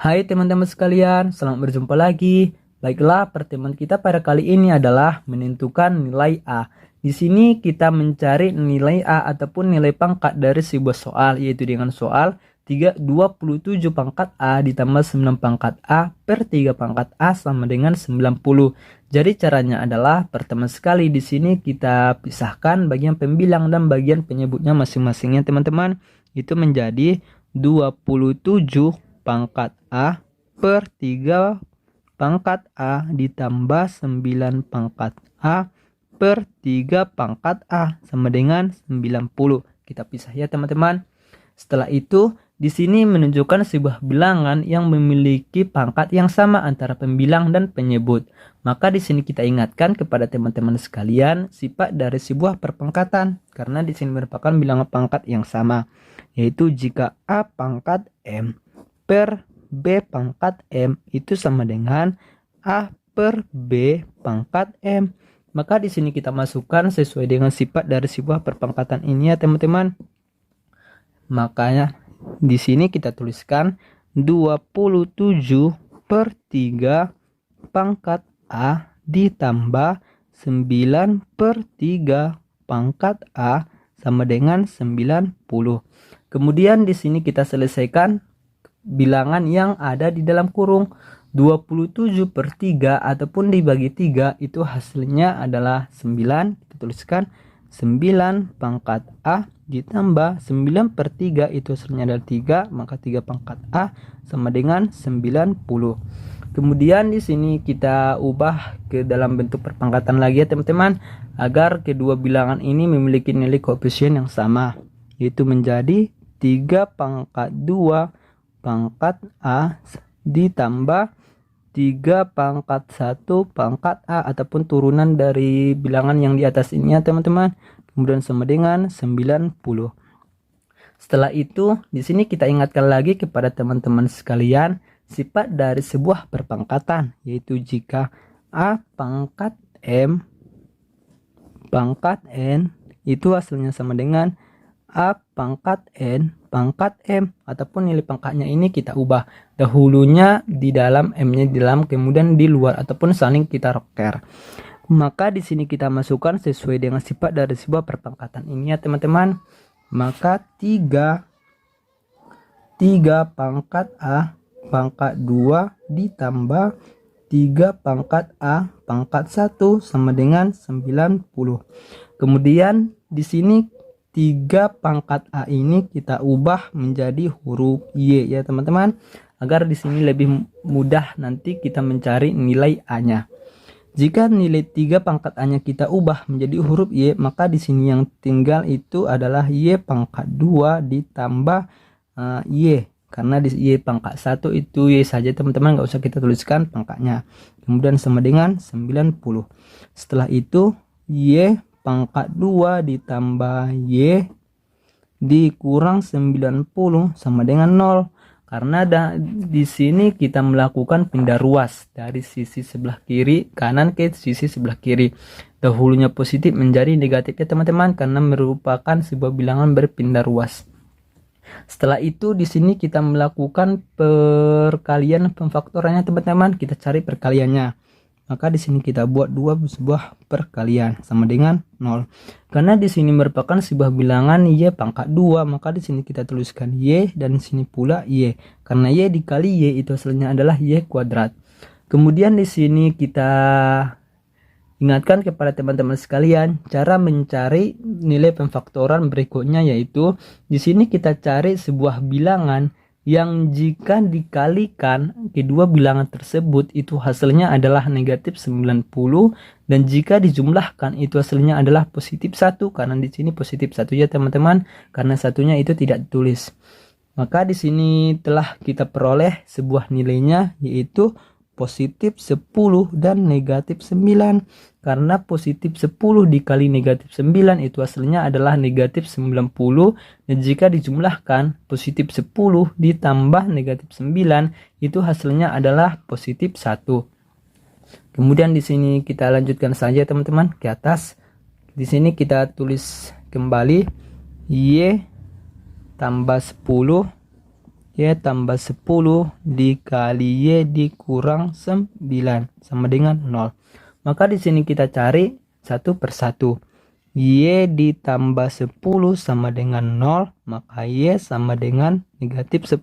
Hai teman-teman sekalian, selamat berjumpa lagi. Baiklah, pertemuan kita pada kali ini adalah menentukan nilai A. Di sini kita mencari nilai A ataupun nilai pangkat dari sebuah soal, yaitu dengan soal 27 pangkat A ditambah 9 pangkat A per 3 pangkat A sama dengan 90. Jadi caranya adalah pertama sekali di sini kita pisahkan bagian pembilang dan bagian penyebutnya masing-masingnya teman-teman. Itu menjadi 27 pangkat A per 3 pangkat A ditambah 9 pangkat A per 3 pangkat A sama dengan 90. Kita pisah ya teman-teman. Setelah itu di sini menunjukkan sebuah bilangan yang memiliki pangkat yang sama antara pembilang dan penyebut. Maka di sini kita ingatkan kepada teman-teman sekalian sifat dari sebuah perpangkatan karena di sini merupakan bilangan pangkat yang sama, yaitu jika A pangkat M per B pangkat M itu sama dengan A per B pangkat M. Maka di sini kita masukkan sesuai dengan sifat dari sebuah perpangkatan ini ya teman-teman. Makanya di sini kita tuliskan 27 per 3 pangkat A ditambah 9 per 3 pangkat A sama dengan 90. Kemudian di sini kita selesaikan bilangan yang ada di dalam kurung. 27 per 3 ataupun dibagi 3 itu hasilnya adalah 9. Kita tuliskan 9 pangkat A ditambah 9 per 3 itu hasilnya adalah 3, maka 3 pangkat A sama dengan 90. Kemudian di sini kita ubah ke dalam bentuk perpangkatan lagi ya teman-teman, agar kedua bilangan ini memiliki nilai koefisien yang sama, yaitu menjadi 3 pangkat 2 pangkat A ditambah 3 pangkat 1 pangkat A ataupun turunan dari bilangan yang di atas ini ya teman-teman. Kemudian sama dengan 90. Setelah itu di sini kita ingatkan lagi kepada teman-teman sekalian sifat dari sebuah perpangkatan, yaitu jika A pangkat M pangkat N itu hasilnya sama dengan A pangkat N pangkat M, ataupun nilai pangkatnya ini kita ubah dahulunya di dalam, M-nya di dalam, kemudian di luar ataupun saling kita roker. Maka di sini kita masukkan sesuai dengan sifat dari sebuah perpangkatan ini ya teman-teman. Maka 3 pangkat A pangkat 2 ditambah 3 pangkat A pangkat 1 sama dengan 90. Kemudian di sini 3 pangkat A ini kita ubah menjadi huruf Y ya teman-teman, agar di sini lebih mudah nanti kita mencari nilai A-nya. Jika nilai 3 pangkat A-nya kita ubah menjadi huruf Y, maka di sini yang tinggal itu adalah Y pangkat 2 ditambah Y. Karena di Y pangkat 1 itu Y saja teman-teman, nggak usah kita tuliskan pangkatnya. Kemudian sama dengan 90. Setelah itu Y pangkat 2 ditambah Y dikurang 90 sama dengan 0. Karena di sini kita melakukan pindah ruas dari sisi sebelah kiri kanan ke sisi sebelah kiri. Dahulunya positif menjadi negatif ya teman-teman, karena merupakan sebuah bilangan berpindah ruas. Setelah itu di sini kita melakukan perkalian pemfaktorannya teman-teman, kita cari perkaliannya. Maka di sini kita buat sebuah perkalian sama dengan 0. Karena di sini merupakan sebuah bilangan Y pangkat 2, maka di sini kita tuliskan Y dan di sini pula Y. Karena Y dikali Y itu hasilnya adalah Y kuadrat. Kemudian di sini kita ingatkan kepada teman-teman sekalian cara mencari nilai pemfaktoran berikutnya, yaitu di sini kita cari sebuah bilangan yang jika dikalikan kedua bilangan tersebut itu hasilnya adalah negatif 90, dan jika dijumlahkan itu hasilnya adalah positif 1. Karena di sini positif 1 ya teman-teman, karena satunya itu tidak ditulis. Maka di sini telah kita peroleh sebuah nilainya, yaitu positif 10 dan negatif 9. Karena positif 10 dikali negatif 9 itu hasilnya adalah negatif 90, dan jika dijumlahkan positif 10 ditambah negatif 9 itu hasilnya adalah positif 1. Kemudian di sini kita lanjutkan saja teman-teman ke atas. Di sini kita tulis kembali Y tambah 10 Y tambah 10 dikali Y dikurang 9 sama dengan 0. Maka di sini kita cari satu persatu. Y ditambah 10 sama dengan 0, maka Y sama dengan negatif 10.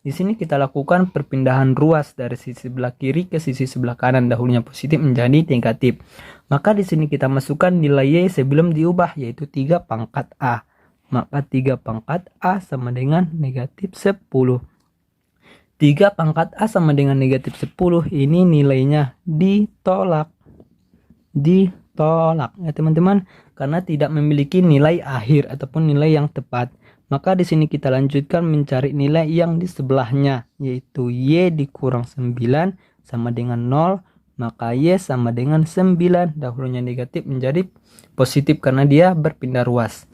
Di sini kita lakukan perpindahan ruas dari sisi sebelah kiri ke sisi sebelah kanan, dahulunya positif menjadi negatif. Maka di sini kita masukkan nilai Y sebelum diubah, yaitu 3 pangkat A. Maka 3 pangkat A sama dengan negatif 10. 3 pangkat A sama dengan negatif 10, ini nilainya ditolak ya teman-teman, karena tidak memiliki nilai akhir ataupun nilai yang tepat. Maka di sini kita lanjutkan mencari nilai yang di sebelahnya, yaitu Y dikurang 9 sama dengan 0, maka Y sama dengan 9, dahulunya negatif menjadi positif karena dia berpindah ruas.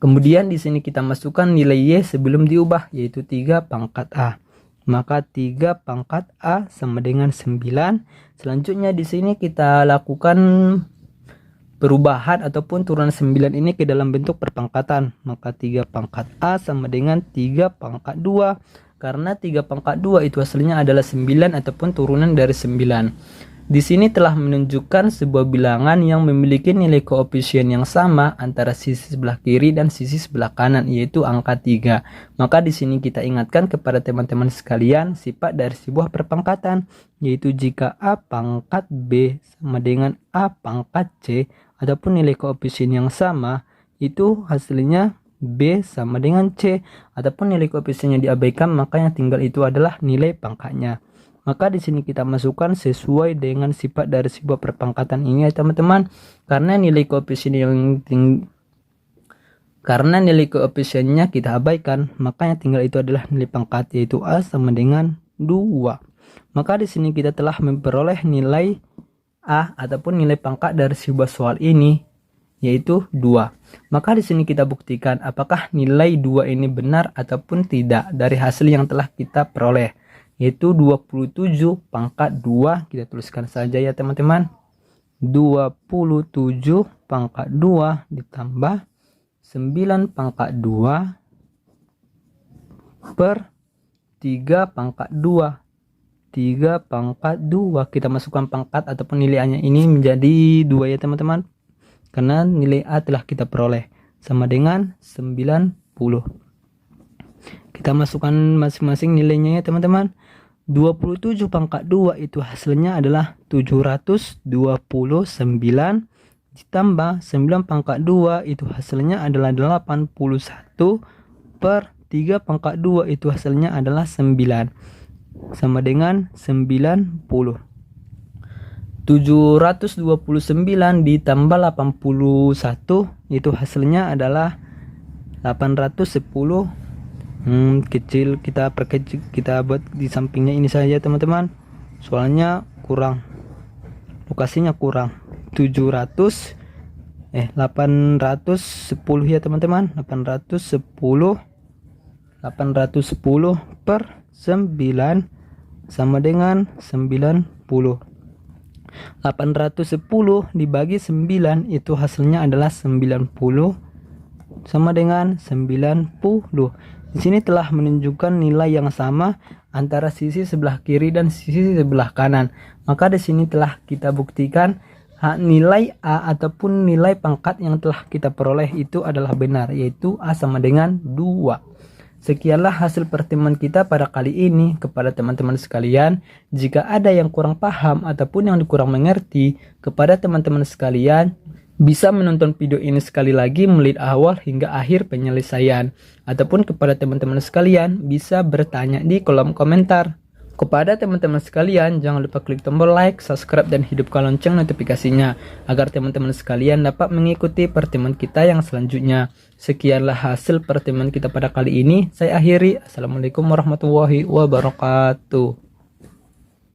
Kemudian di sini kita masukkan nilai Y sebelum diubah, yaitu 3 pangkat A. Maka 3 pangkat A sama dengan 9. Selanjutnya di sini kita lakukan perubahan ataupun turunan 9 ini ke dalam bentuk perpangkatan. Maka 3 pangkat A sama dengan 3 pangkat 2. Karena 3 pangkat 2 itu hasilnya adalah 9 ataupun turunan dari 9. Di sini telah menunjukkan sebuah bilangan yang memiliki nilai koefisien yang sama antara sisi sebelah kiri dan sisi sebelah kanan, yaitu angka 3. Maka di sini kita ingatkan kepada teman-teman sekalian sifat dari sebuah perpangkatan, yaitu jika A pangkat B sama dengan A pangkat C ataupun nilai koefisien yang sama, itu hasilnya B sama dengan C, ataupun nilai koefisiennya diabaikan, maka yang tinggal itu adalah nilai pangkatnya. Maka di sini kita masukkan sesuai dengan sifat dari sebuah perpangkatan ini ya teman-teman. Karena nilai koefisiennya kita abaikan, maka yang tinggal itu adalah nilai pangkat, yaitu A sama dengan 2. Maka di sini kita telah memperoleh nilai A ataupun nilai pangkat dari sebuah soal ini, yaitu 2. Maka di sini kita buktikan apakah nilai 2 ini benar ataupun tidak dari hasil yang telah kita peroleh, yaitu 27 pangkat 2. Kita tuliskan saja ya teman-teman, 27 pangkat 2 ditambah 9 pangkat 2 per 3 pangkat 2. 3 pangkat 2 kita masukkan pangkat ataupun nilainya ini menjadi 2 ya teman-teman, karena nilai A telah kita peroleh sama dengan 90. Kita masukkan masing-masing nilainya ya teman-teman. 27 pangkat 2 itu hasilnya adalah 729 ditambah 9 pangkat 2 itu hasilnya adalah 81 per 3 pangkat 2 itu hasilnya adalah 9 sama dengan 90. 729 ditambah 81 itu hasilnya adalah 810. Kecil, kita perkecil, kita buat di sampingnya ini saja teman-teman, soalnya kurang, lokasinya kurang. 810 ya teman-teman, 810 per 9 sama dengan 90. 810 dibagi 9 itu hasilnya adalah 90 sama dengan 90. Di sini telah menunjukkan nilai yang sama antara sisi sebelah kiri dan sisi sebelah kanan. Maka di sini telah kita buktikan nilai A ataupun nilai pangkat yang telah kita peroleh itu adalah benar, yaitu A sama dengan 2. Sekianlah hasil pertemuan kita pada kali ini. Kepada teman-teman sekalian, jika ada yang kurang paham ataupun yang kurang mengerti, kepada teman-teman sekalian bisa menonton video ini sekali lagi mulai awal hingga akhir penyelesaian, ataupun kepada teman-teman sekalian bisa bertanya di kolom komentar. Kepada teman-teman sekalian, jangan lupa klik tombol like, subscribe, dan hidupkan lonceng notifikasinya agar teman-teman sekalian dapat mengikuti pertemuan kita yang selanjutnya. Sekianlah hasil pertemuan kita pada kali ini. Saya akhiri. Assalamualaikum warahmatullahi wabarakatuh.